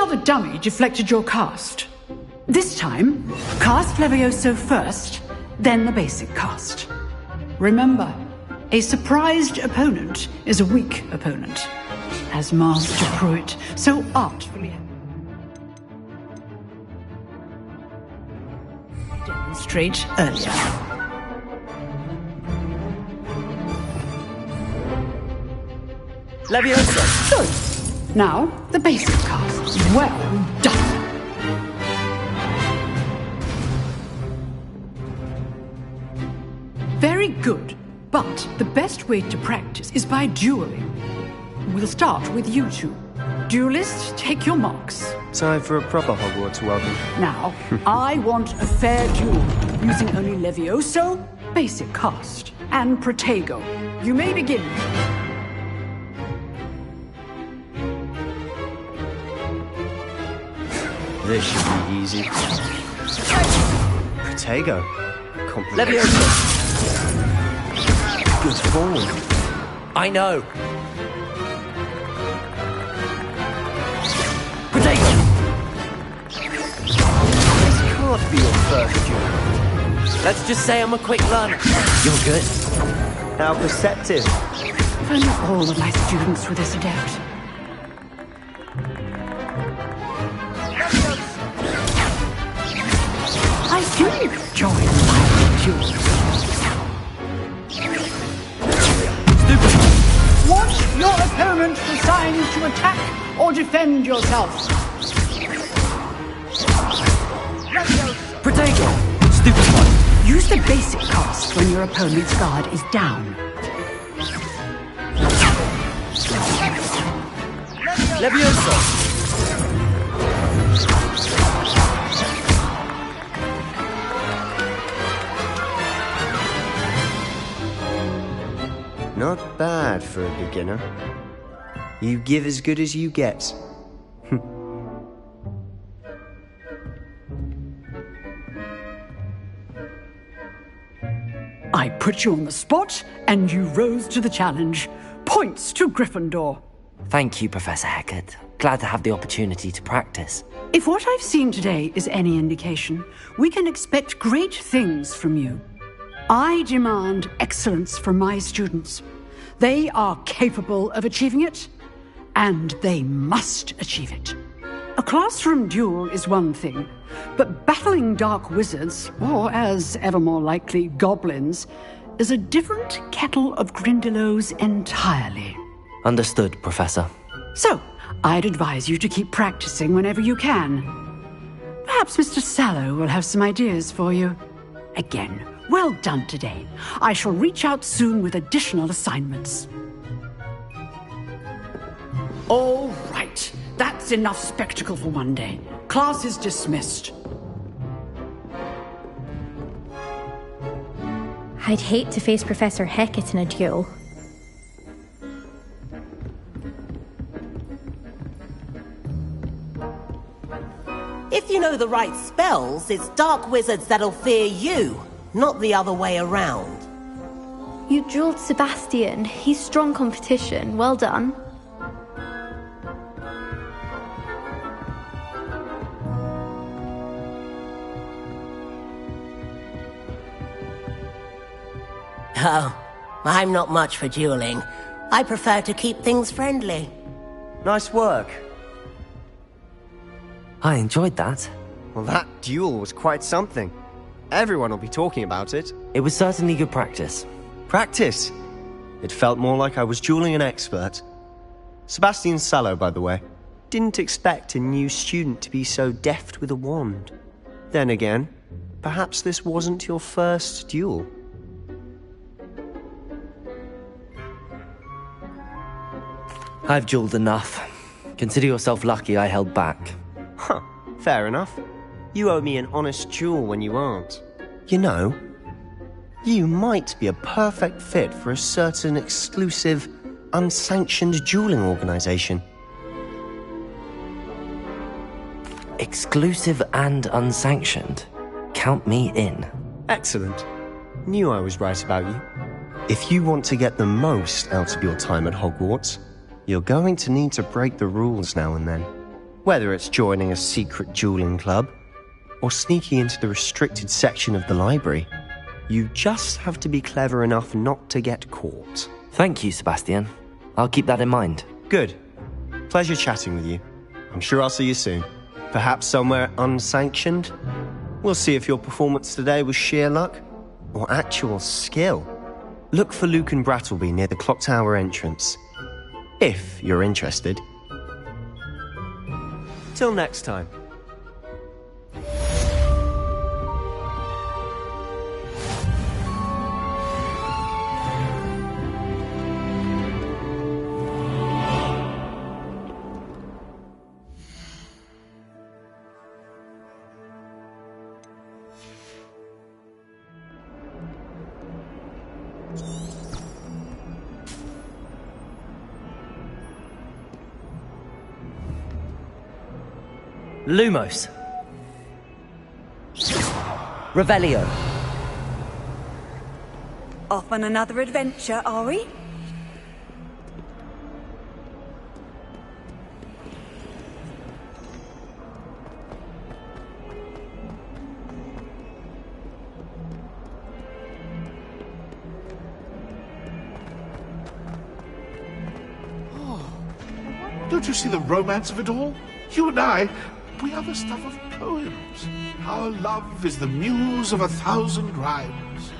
how the dummy deflected your cast? This time, cast Levioso first, then the basic cast. Remember, a surprised opponent is a weak opponent, as Master Pruitt so artfully demonstrate earlier. Leviosa! Good. Now, the basic cast. Well done. Very good. But the best way to practice is by dueling. We'll start with you two. Duelists, take your marks. Time for a proper Hogwarts welcome. Now, I want a fair duel, using only Levioso, basic cast, and Protego. You may begin. This should be easy. Protego. Leviosa! Good form. I know. Protego! This can't be your first duel. Let's just say I'm a quick learner. You're good. How perceptive. If only all of my students were this adept. I do enjoy my duels. Want your opponent designed to attack or defend yourself? Protego! Stupid one. Use the basic cast when your opponent's guard is down. Leviosa! Not bad for a beginner. You give as good as you get. I put you on the spot, and you rose to the challenge. Points to Gryffindor. Thank you, Professor Hecat. Glad to have the opportunity to practice. If what I've seen today is any indication, we can expect great things from you. I demand excellence from my students. They are capable of achieving it, and they must achieve it. A classroom duel is one thing, but battling dark wizards, or as ever more likely, goblins, is a different kettle of Grindylows entirely. Understood, Professor. So, I'd advise you to keep practicing whenever you can. Perhaps Mr. Sallow will have some ideas for you. Again, well done today. I shall reach out soon with additional assignments. All right. That's enough spectacle for one day. Class is dismissed. I'd hate to face Professor Hecat in a duel. If you know the right spells, it's dark wizards that'll fear you, not the other way around. You dueled Sebastian. He's strong competition. Well done. Oh, I'm not much for dueling. I prefer to keep things friendly. Nice work. I enjoyed that. Well, that duel was quite something. Everyone will be talking about it. It was certainly good practice. Practice? It felt more like I was dueling an expert. Sebastian Sallow, by the way. Didn't expect a new student to be so deft with a wand. Then again, perhaps this wasn't your first duel. I've dueled enough. Consider yourself lucky I held back. Huh, fair enough. You owe me an honest duel when you aren't. You know, you might be a perfect fit for a certain exclusive, unsanctioned dueling organization. Exclusive and unsanctioned. Count me in. Excellent. Knew I was right about you. If you want to get the most out of your time at Hogwarts, you're going to need to break the rules now and then. Whether it's joining a secret dueling club or sneaking into the restricted section of the library, you just have to be clever enough not to get caught. Thank you, Sebastian. I'll keep that in mind. Good. Pleasure chatting with you. I'm sure I'll see you soon. Perhaps somewhere unsanctioned? We'll see if your performance today was sheer luck or actual skill. Look for Luke and Brattleby near the clock tower entrance, if you're interested. Till next time. Lumos. Revelio. Off on another adventure, are we? Don't you see the romance of it all? You and I, we are the stuff of poems. Our love is the muse of 1,000 rhymes.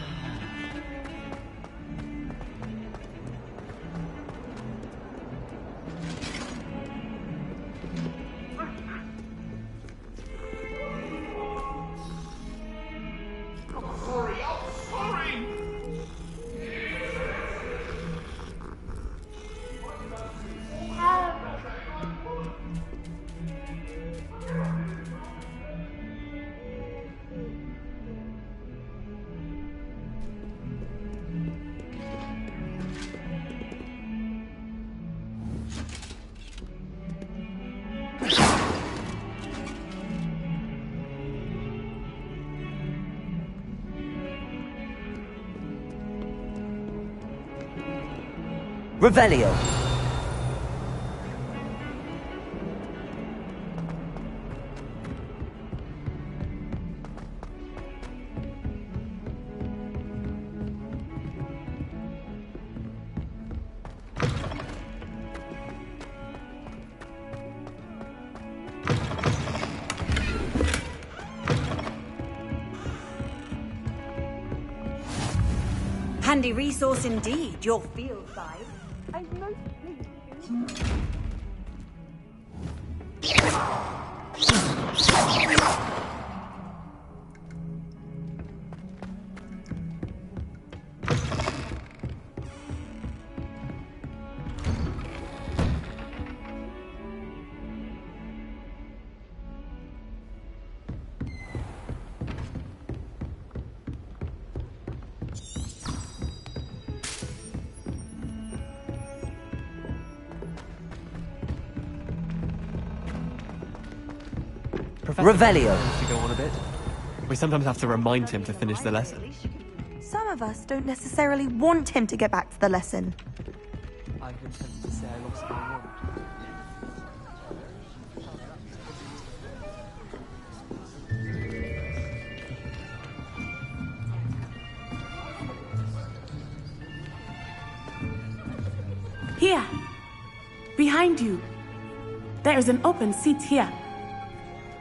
Revelio. Handy resource indeed, your field guide. I'm most pleased. Revelio. To go on a bit. We sometimes have to remind him to finish the lesson. Some of us don't necessarily want him to get back to the lesson. I've been tempted to say I lost my wand. Here, behind you. There is an open seat here.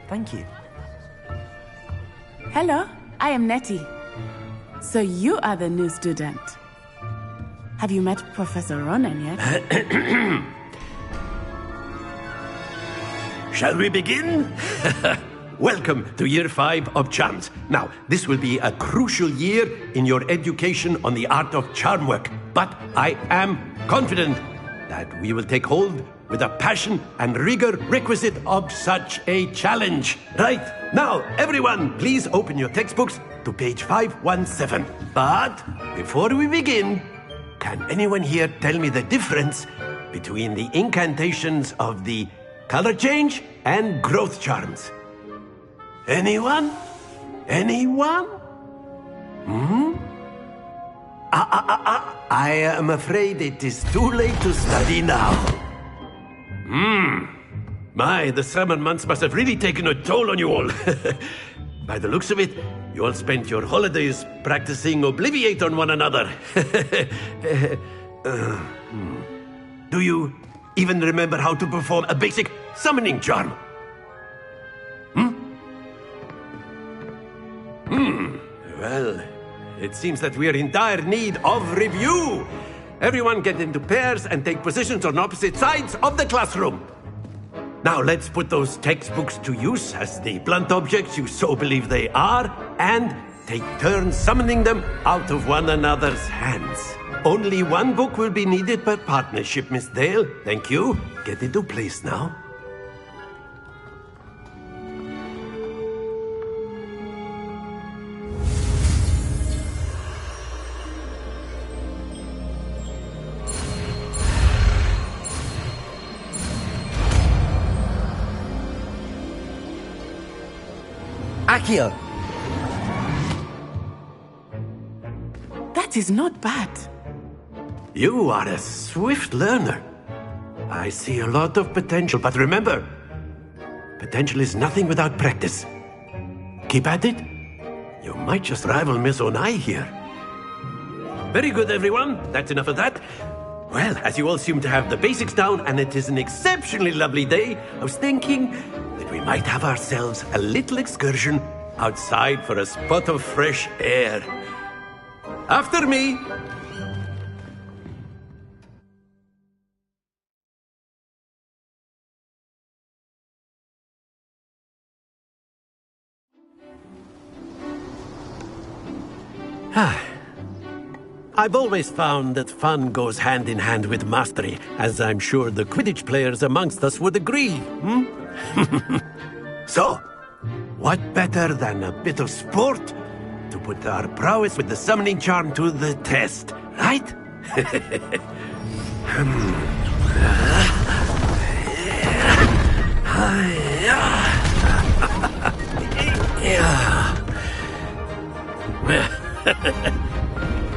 Thank you. Hello, I am Nettie. So you are the new student. Have you met Professor Ronan yet? Shall we begin? Welcome to Year 5 of Charms. Now, this will be a crucial year in your education on the art of charm work, but I am confident that we will take hold with the passion and rigor requisite of such a challenge. Right, now, everyone, please open your textbooks to page 517. But before we begin, can anyone here tell me the difference between the incantations of the color change and growth charms? Anyone? Anyone? I am afraid it is too late to study now. My, the summer months must have really taken a toll on you all. By the looks of it, you all spent your holidays practicing Obliviate on one another. Do you even remember how to perform a basic summoning charm? Well, it seems that we are in dire need of review. Everyone get into pairs and take positions on opposite sides of the classroom. Now let's put those textbooks to use as the blunt objects you so believe they are, and take turns summoning them out of one another's hands. Only one book will be needed per partnership, Miss Dale. Thank you. Get into place now. Accio! That is not bad. You are a swift learner. I see a lot of potential, but remember, potential is nothing without practice. Keep at it. You might just rival Miss Onai here. Very good, everyone. That's enough of that. Well, as you all seem to have the basics down, and it is an exceptionally lovely day, I was thinking that we might have ourselves a little excursion outside for a spot of fresh air. After me! I've always found that fun goes hand in hand with mastery, as I'm sure the Quidditch players amongst us would agree, So, what better than a bit of sport to put our prowess with the summoning charm to the test, right?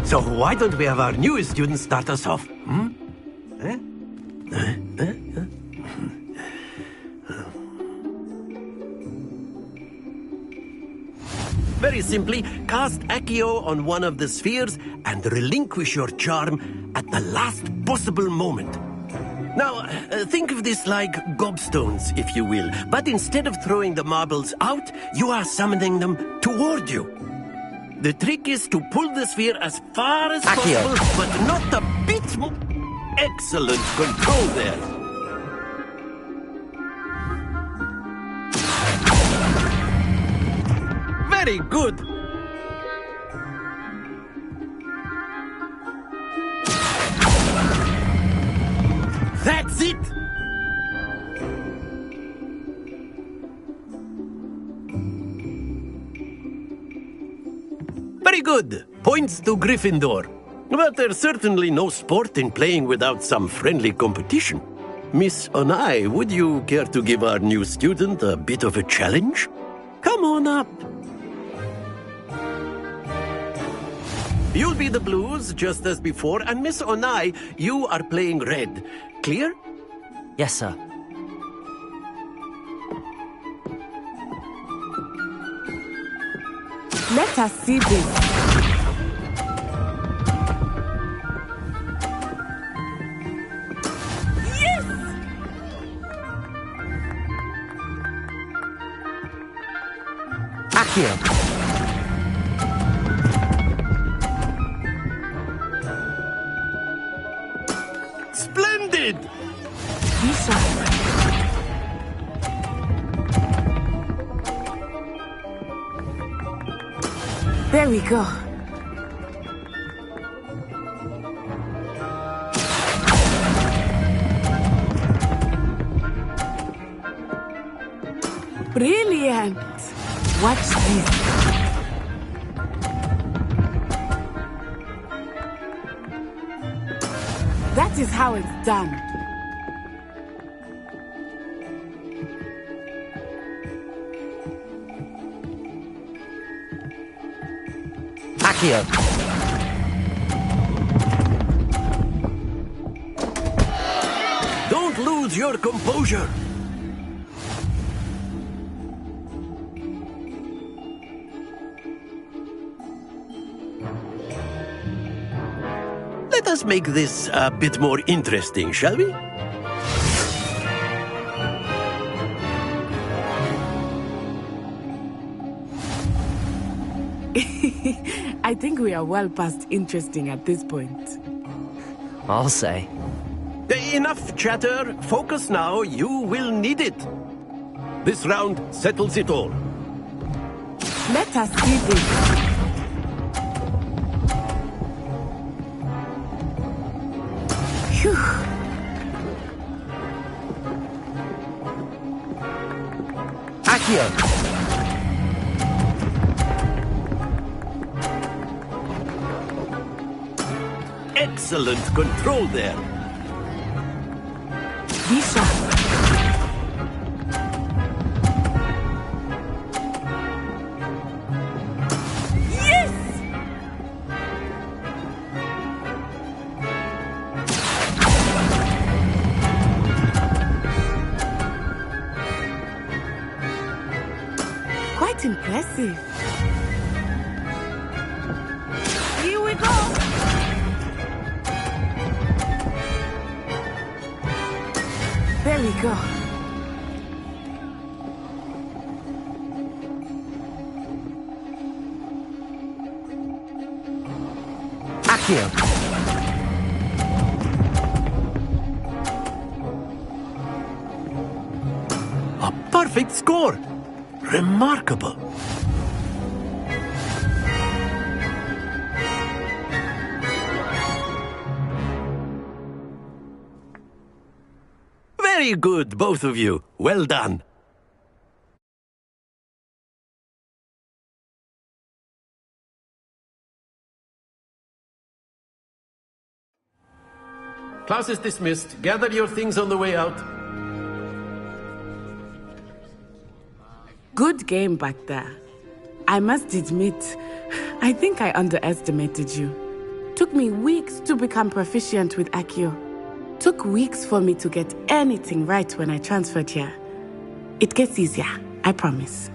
So why don't we have our newest student start us off? Very simply, cast Accio on one of the spheres and relinquish your charm at the last possible moment. Now, think of this like gobstones, if you will, but instead of throwing the marbles out, you are summoning them toward you. The trick is to pull the sphere as far as possible, but not a bit more. Excellent control there. Very good. That's it. Very good. Points to Gryffindor. But there's certainly no sport in playing without some friendly competition. Miss Onai, would you care to give our new student a bit of a challenge? Come on up. You'll be the blues, just as before, and Miss Onai, you are playing red. Clear? Yes, sir. Let us see this. Yes! Accio! Splendid! Be sharp. There we go. Brilliant! Watch this. That is how it's done. Accio! Don't lose your composure. Let us make this a bit more interesting, shall we? I think we are well past interesting at this point. I'll say. Enough chatter. Focus now. You will need it. This round settles it all. Let us see this. Phew. Accio! Excellent control there. Be sharp. Yes! Quite impressive. Here we go. There we go. Accio! A perfect score. Remarkable. Very good, both of you. Well done. Class is dismissed. Gather your things on the way out. Good game back there. I must admit, I think I underestimated you. Took me weeks to become proficient with Accio. Took weeks for me to get anything right when I transferred here. It gets easier, I promise.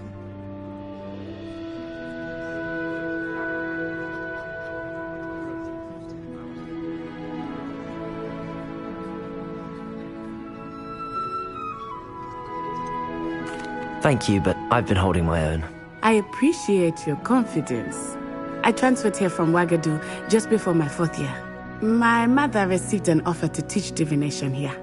Thank you, but I've been holding my own. I appreciate your confidence. I transferred here from Wagadu just before my 4th year. My mother received an offer to teach divination here.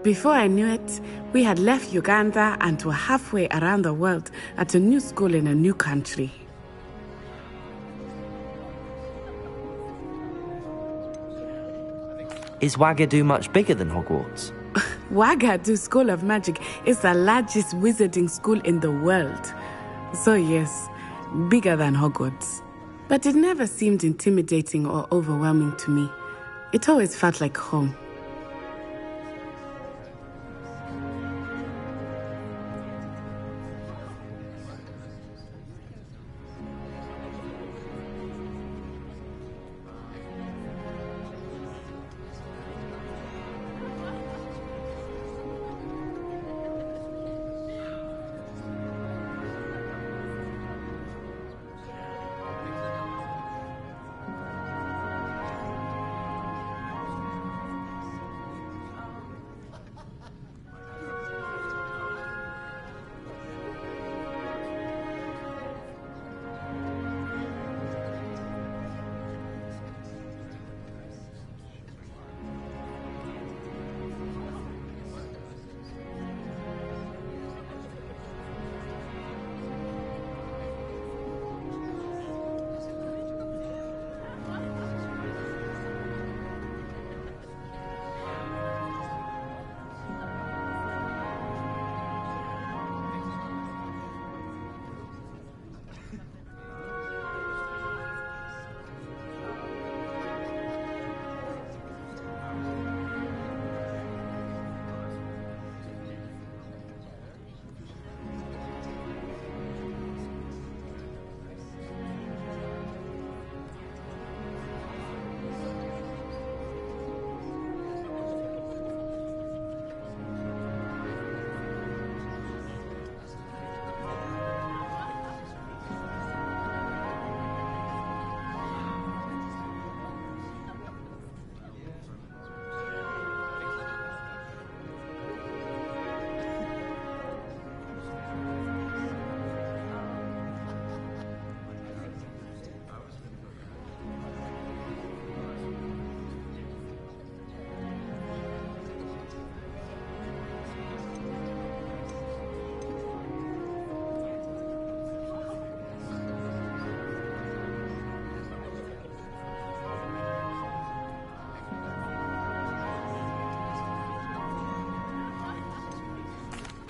Before I knew it, we had left Uganda and were halfway around the world at a new school in a new country. Is Wagadu much bigger than Hogwarts? Wagadu School of Magic is the largest wizarding school in the world. So yes, bigger than Hogwarts. But it never seemed intimidating or overwhelming to me. It always felt like home.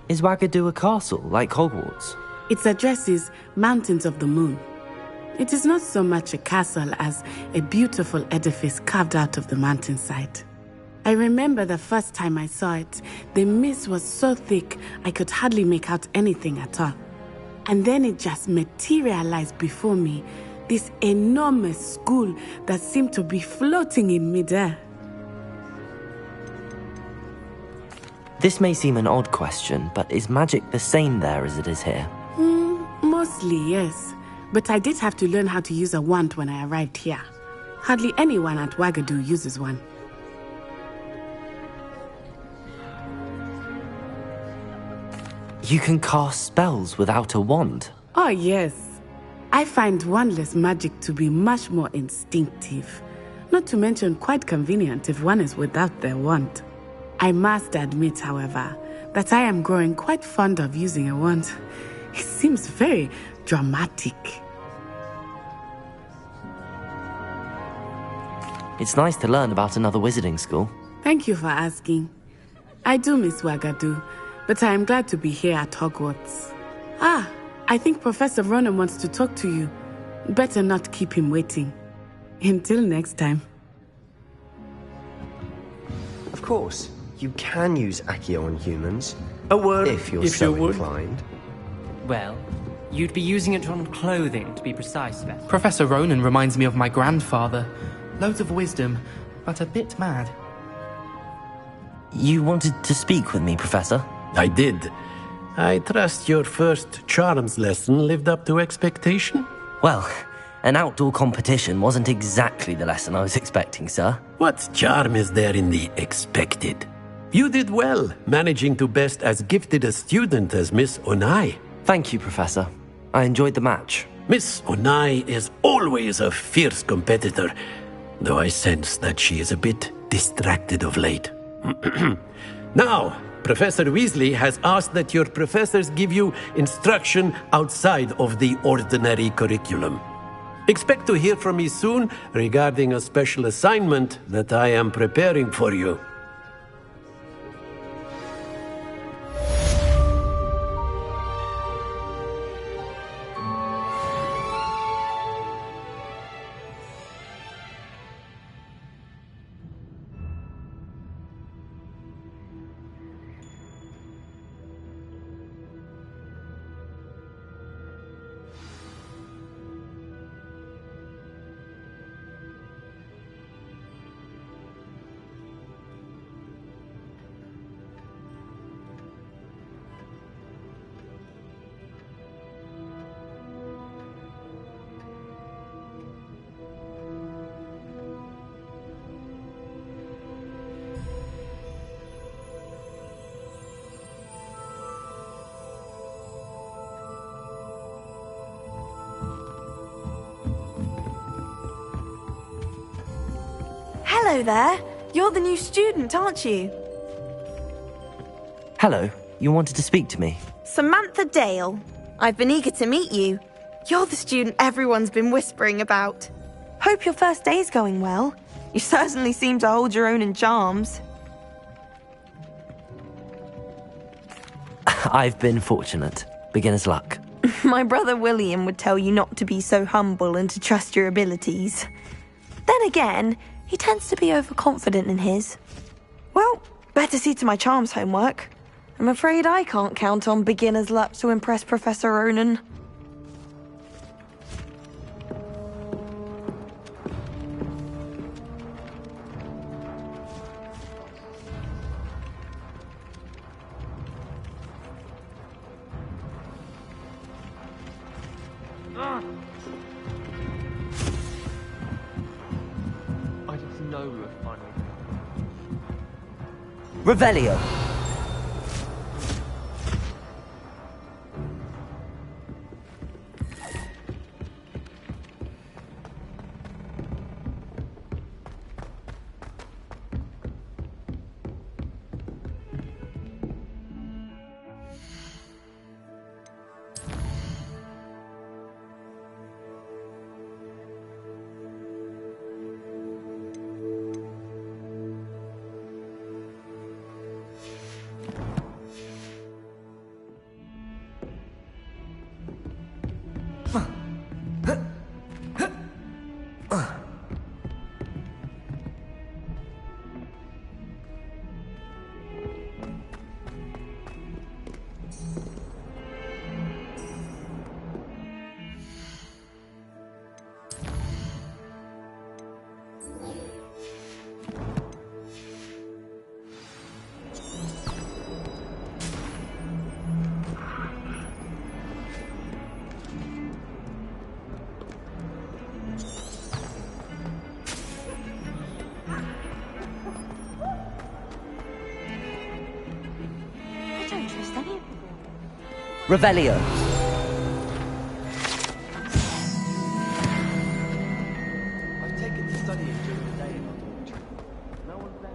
Is Wagadu a castle, like Hogwarts? Its address is Mountains of the Moon. It is not so much a castle as a beautiful edifice carved out of the mountainside. I remember the first time I saw it, the mist was so thick I could hardly make out anything at all. And then it just materialized before me, this enormous school that seemed to be floating in midair. This may seem an odd question, but is magic the same there as it is here? Mostly, yes. But I did have to learn how to use a wand when I arrived here. Hardly anyone at Wagadu uses one. You can cast spells without a wand? Oh, yes. I find wandless magic to be much more instinctive. Not to mention quite convenient if one is without their wand. I must admit, however, that I am growing quite fond of using a wand. It seems very dramatic. It's nice to learn about another wizarding school. Thank you for asking. I do miss Wagadu, but I am glad to be here at Hogwarts. I think Professor Ronan wants to talk to you. Better not keep him waiting. Until next time. Of course, you can use Accio on humans. A word, if you're so inclined. Well, you'd be using it on clothing, to be precise, Beth. Professor Ronan reminds me of my grandfather. Loads of wisdom, but a bit mad. You wanted to speak with me, Professor? I did. I trust your first charms lesson lived up to expectation? Well, an outdoor competition wasn't exactly the lesson I was expecting, sir. What charm is there in the expected? You did well, managing to best as gifted a student as Miss Onai. Thank you, Professor. I enjoyed the match. Miss Onai is always a fierce competitor, though I sense that she is a bit distracted of late. Now, Professor Weasley has asked that your professors give you instruction outside of the ordinary curriculum. Expect to hear from me soon regarding a special assignment that I am preparing for you. Hello there. You're the new student, aren't you? Hello. You wanted to speak to me? Samantha Dale. I've been eager to meet you. You're the student everyone's been whispering about. Hope your first day's going well. You certainly seem to hold your own in charms. I've been fortunate. Beginner's luck. My brother William would tell you not to be so humble and to trust your abilities. Then again, he tends to be overconfident in his. Well, better see to my charms homework. I'm afraid I can't count on beginner's luck to impress Professor Ronan. Revelio. Revelio. I've taken to studying during the day. No one's there.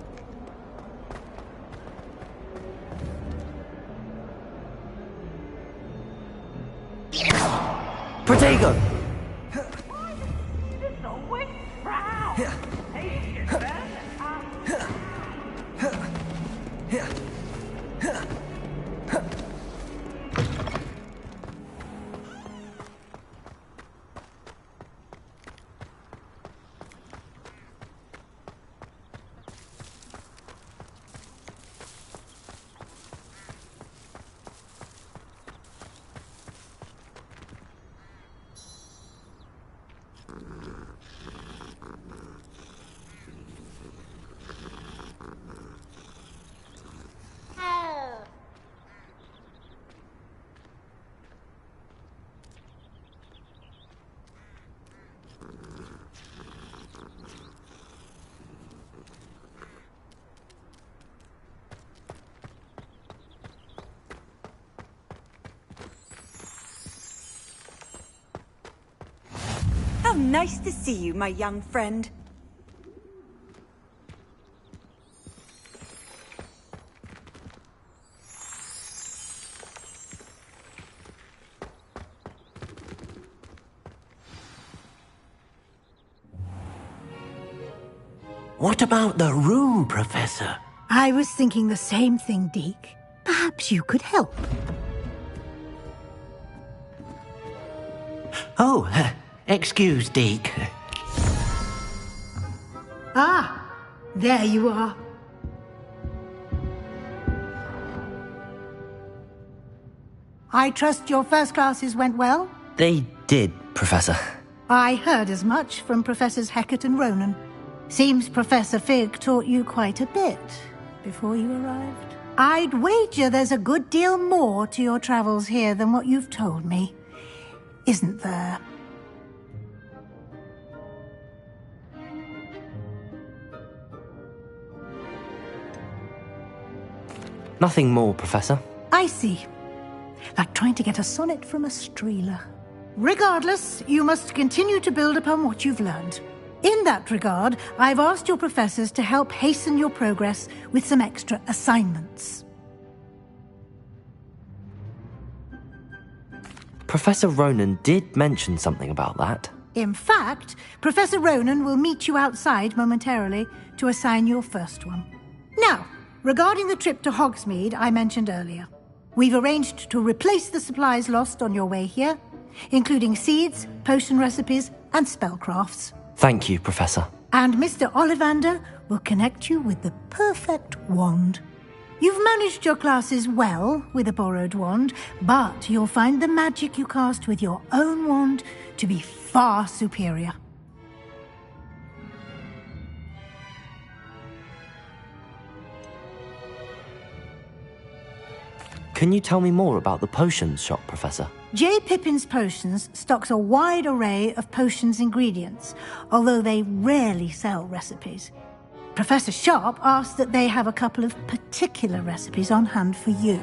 Protego! How nice to see you, my young friend. What about the room, Professor? I was thinking the same thing, Deke. Perhaps you could help. Oh, excuse, Deke. Ah, there you are. I trust your first classes went well? They did, Professor. I heard as much from Professors Hecat and Ronan. Seems Professor Fig taught you quite a bit before you arrived. I'd wager there's a good deal more to your travels here than what you've told me. Isn't there? Nothing more, Professor. I see. Like trying to get a sonnet from a streeler. Regardless, you must continue to build upon what you've learned. In that regard, I've asked your professors to help hasten your progress with some extra assignments. Professor Ronan did mention something about that. In fact, Professor Ronan will meet you outside momentarily to assign your first one. Now, regarding the trip to Hogsmeade I mentioned earlier, we've arranged to replace the supplies lost on your way here, including seeds, potion recipes, and spellcrafts. Thank you, Professor. And Mr. Ollivander will connect you with the perfect wand. You've managed your classes well with a borrowed wand, but you'll find the magic you cast with your own wand to be far superior. Can you tell me more about the potions shop, Professor? J. Pippin's Potions stocks a wide array of potions ingredients, although they rarely sell recipes. Professor Sharp asked that they have a couple of particular recipes on hand for you.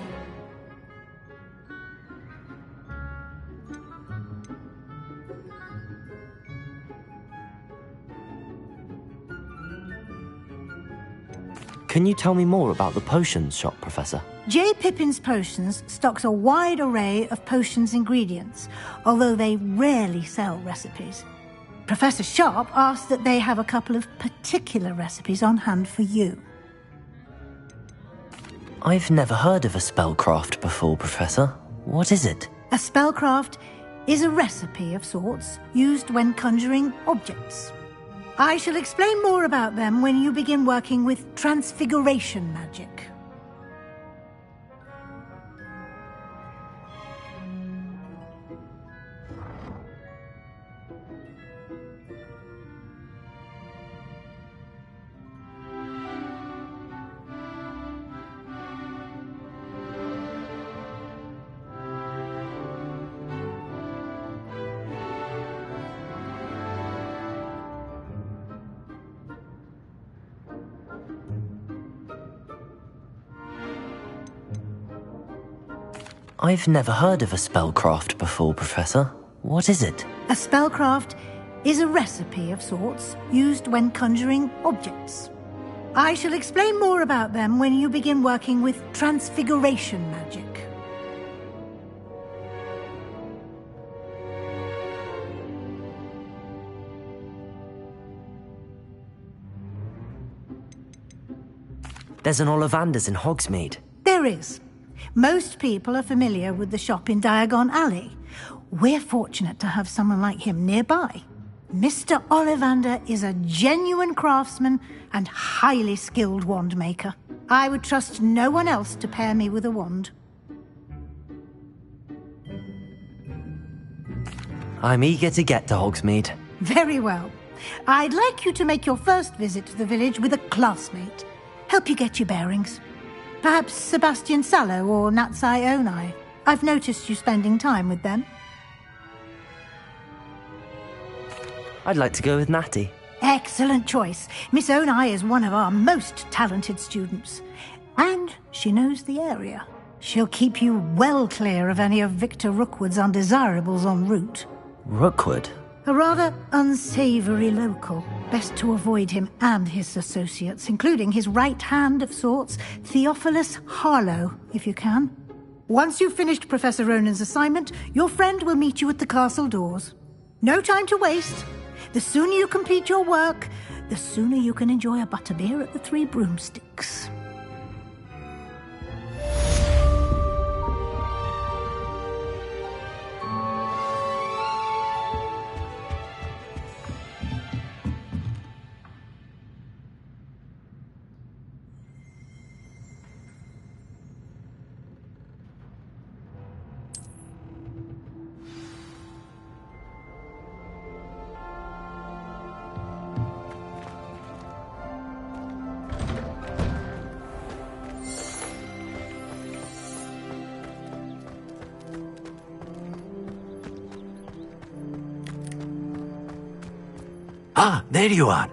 Can you tell me more about the potions shop, Professor? J. Pippin's Potions stocks a wide array of potions ingredients, although they rarely sell recipes. Professor Sharp asked that they have a couple of particular recipes on hand for you. I've never heard of a spellcraft before, Professor. What is it? A spellcraft is a recipe of sorts used when conjuring objects. I shall explain more about them when you begin working with transfiguration magic. I've never heard of a spellcraft before, Professor. What is it? A spellcraft is a recipe of sorts used when conjuring objects. I shall explain more about them when you begin working with transfiguration magic. There's an Ollivander's in Hogsmeade. There is. Most people are familiar with the shop in Diagon Alley. We're fortunate to have someone like him nearby. Mr. Ollivander is a genuine craftsman and highly skilled wand maker. I would trust no one else to pair me with a wand. I'm eager to get to Hogsmeade. Very well. I'd like you to make your first visit to the village with a classmate. Help you get your bearings. Perhaps Sebastian Sallow or Natsai Onai. I've noticed you spending time with them. I'd like to go with Natty. Excellent choice. Miss Onai is one of our most talented students. And she knows the area. She'll keep you well clear of any of Victor Rookwood's undesirables en route. Rookwood? A rather unsavoury local. Best to avoid him and his associates, including his right hand of sorts, Theophilus Harlow, if you can. Once you've finished Professor Ronan's assignment, your friend will meet you at the castle doors. No time to waste. The sooner you complete your work, the sooner you can enjoy a butterbeer at the Three Broomsticks. Ah, there you are.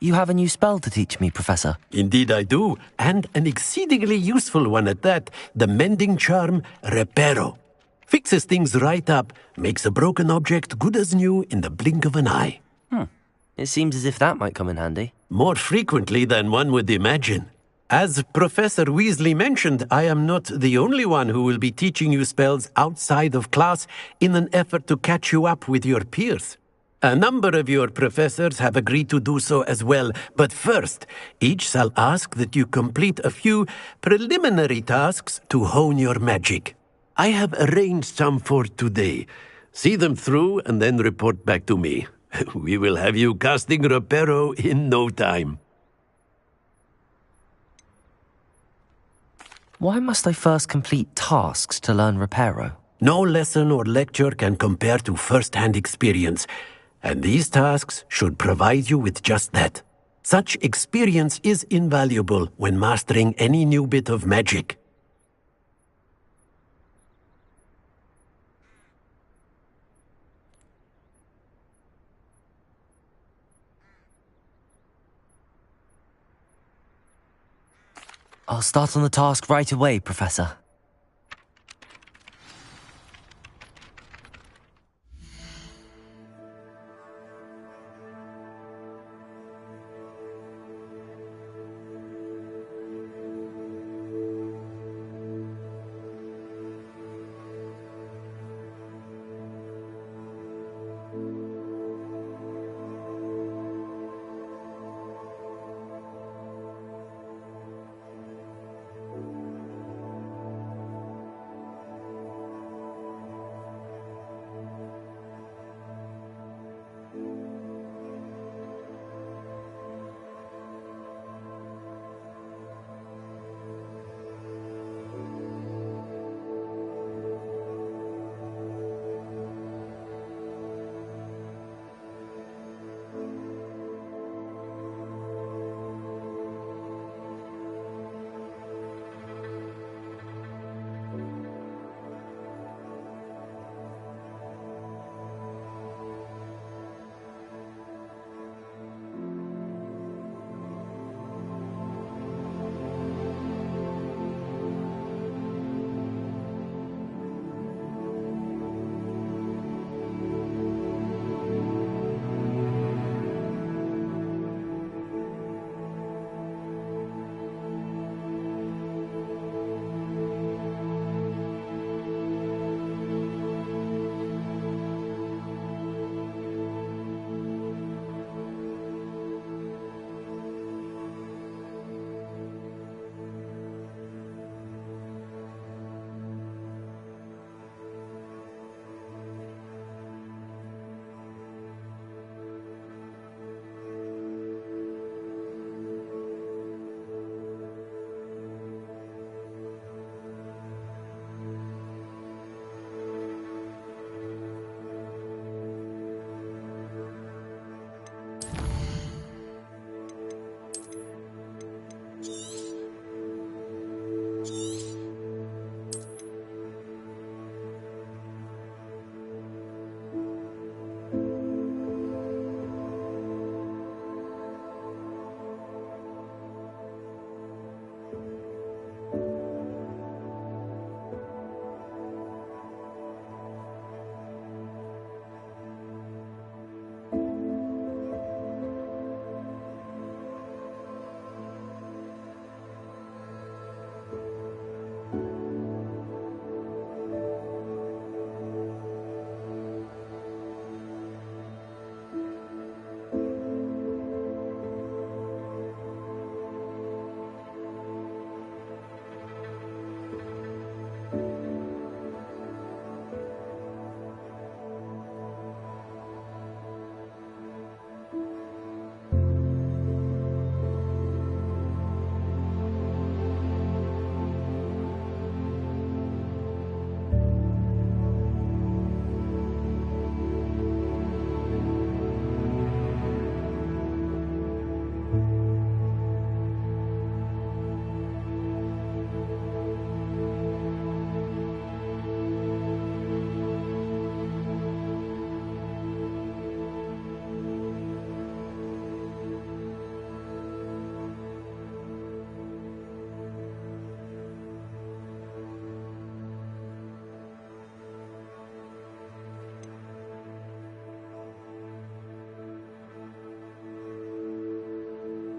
You have a new spell to teach me, Professor. Indeed I do, and an exceedingly useful one at that. The mending charm, Reparo. Fixes things right up, makes a broken object good as new in the blink of an eye. It seems as if that might come in handy. More frequently than one would imagine. As Professor Weasley mentioned, I am not the only one who will be teaching you spells outside of class in an effort to catch you up with your peers. A number of your professors have agreed to do so as well, but first, each shall ask that you complete a few preliminary tasks to hone your magic. I have arranged some for today. See them through and then report back to me. We will have you casting Reparo in no time. Why must I first complete tasks to learn Reparo? No lesson or lecture can compare to first-hand experience, and these tasks should provide you with just that. Such experience is invaluable when mastering any new bit of magic. I'll start on the task right away, Professor.